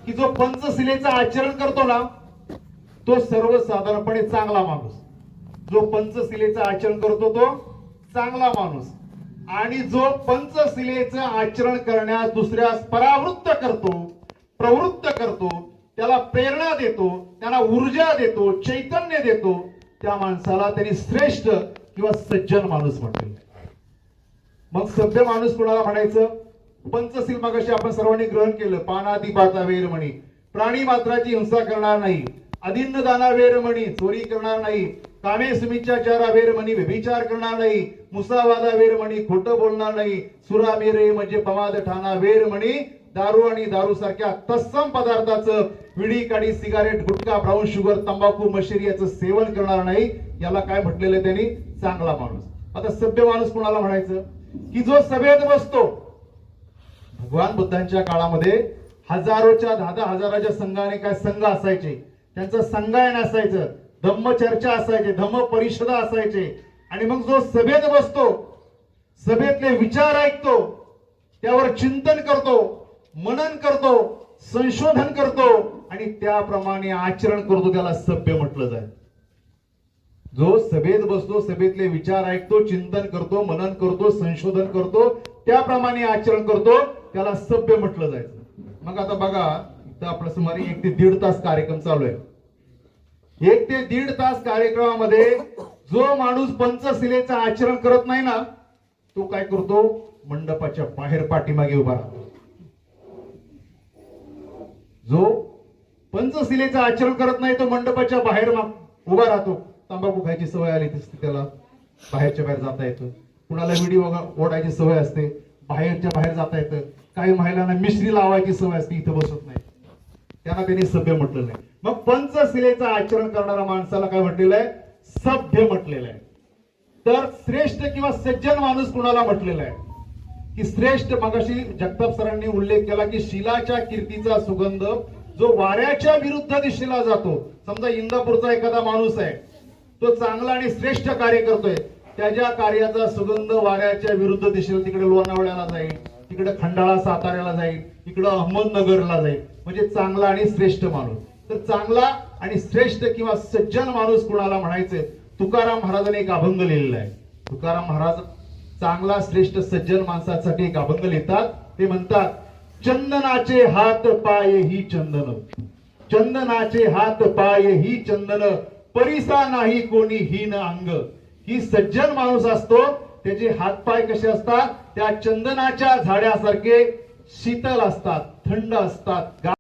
की जो पंचशिलेचं आचरण करतो ना तो सर्वसाधारणपणे चांगला माणूस. जो पंचशिलेचं आचरण करतो तो चांगला माणूस. आणि जो पंचशिलेचं आचरण करण्यास दुसऱ्यास परावृत्त करतो, प्रवृत्त करतो, त्याला प्रेरणा देतो, त्याला ऊर्जा देतो, चैतन्य देतो, त्या माणसाला त्यांनी श्रेष्ठ किंवा सज्जन माणूस म्हणतो. मग सभ्य माणूस कोणाला म्हणायचं? पंचशील मगाशी आपण सर्वांनी ग्रहण केलं. पानादिपाता वेरमणी, प्राणी मात्राची हिंसा करणार नाही, अदिन्न दाना वेरमणी, चोरी करणार नाही, कामे सुमिच्छाचारा वेरमणी, व्यभिचार करणार नाही, मुसावादा वेरमणी, खोटं बोलणार नाही, सुरामेरे म्हणजे पमाद ठाणा वेरमणी, दारू आणि दारू सारख्या तत्सम पदार्थाचं विडी काडी सिगारेट गुटखा ब्राऊन शुगर तंबाखू मशिरी याचं सेवन करणार नाही. याला काय म्हटलेलं आहे त्यांनी? चांगला माणूस. आता सभ्य माणूस कोणाला म्हणायचं? की जो सभेत बसतो. भगवान बुद्धांच्या काळामध्ये हजारोच्या 10,000 हजाराच्या संघाने काय संघ असायचे, त्यांचं संगायन असायचं, धम्मचर्चा असायचे, धम्म परिषदा असायचे. आणि मग जो सभेत बसतो, सभेतले विचार ऐकतो, त्यावर चिंतन करतो, मनन करतो, संशोधन करतो आणि त्याप्रमाणे आचरण करतो, त्याला सभ्य म्हटलं जाईल. जो सभेत बसतो, सभेतले विचार ऐकतो, चिंतन करतो, मनन करतो, संशोधन करतो, त्याप्रमाणे आचरण करतो, त्याला सभ्य म्हटलं जायचं. मग आता बघा, इथं आपलं सुमारे 1 ते 1.5 तास कार्यक्रम चालू आहे. 1 ते 1.5 तास कार्यक्रमामध्ये जो माणूस पंचशिलेचं आचरण करत नाही ना, तो काय करतो? मंडपाच्या बाहेर पाठीमागे उभा राहतो. जो पंचशिलेचं आचरण करत नाही तो मंडपाच्या बाहेर उभा राहतो. तंबाखू खायची सवय आली असते त्याला, बाहेरच्या बाहेर जाता येतं. कुणाला विडी ओढायची सवय असते, बाहेरच्या बाहेर जाता येतं. काही महिलांना मिश्री लावायची सवय असते, इथं बसत नाही, त्यांना त्यांनी सभ्य म्हटलेलं आहे. मग पंचशिलेचं आचरण करणाऱ्या माणसाला काय म्हटलेलं आहे? सभ्य म्हटलेलं आहे. तर श्रेष्ठ किंवा सज्जन माणूस कुणाला म्हटलेला आहे? की श्रेष्ठ. मगाशी जगताप सरांनी उल्लेख केला की शिलाच्या कीर्तीचा सुगंध जो वाऱ्याच्या विरुद्ध दिशेला जातो. समजा इंदापूरचा एखादा माणूस आहे, तो चांगला आणि श्रेष्ठ कार्य करतोय, त्याच्या कार्याचा सुगंध वाऱ्याच्या विरुद्ध दिशेला तिकडे लोणावळ्याला जाईल, तिकडे खंडाळा साताऱ्याला जाईल, तिकडे अहमदनगरला जाईल. म्हणजे चांगला आणि श्रेष्ठ माणूस. तर चांगला आणि श्रेष्ठ किंवा सज्जन माणूस कुणाला म्हणायचे? तुकाराम महाराजांनी एक अभंग लिहिलेला आहे. तुकाराम महाराज चांगला श्रेष्ठ सज्जन माणसासाठी एक अभंग लिहितात. ते म्हणतात, चंदनाचे हात पाय ही चंदन, चंदनाचे हात पाय ही चंदन, परिसा नाही कोणी हीन अंग. ही सज्जन माणूस असतो, त्याचे हातपाय कसे असतात? त्या चंदनाच्या झाडासारखे शीतल असतात, थंड असतात.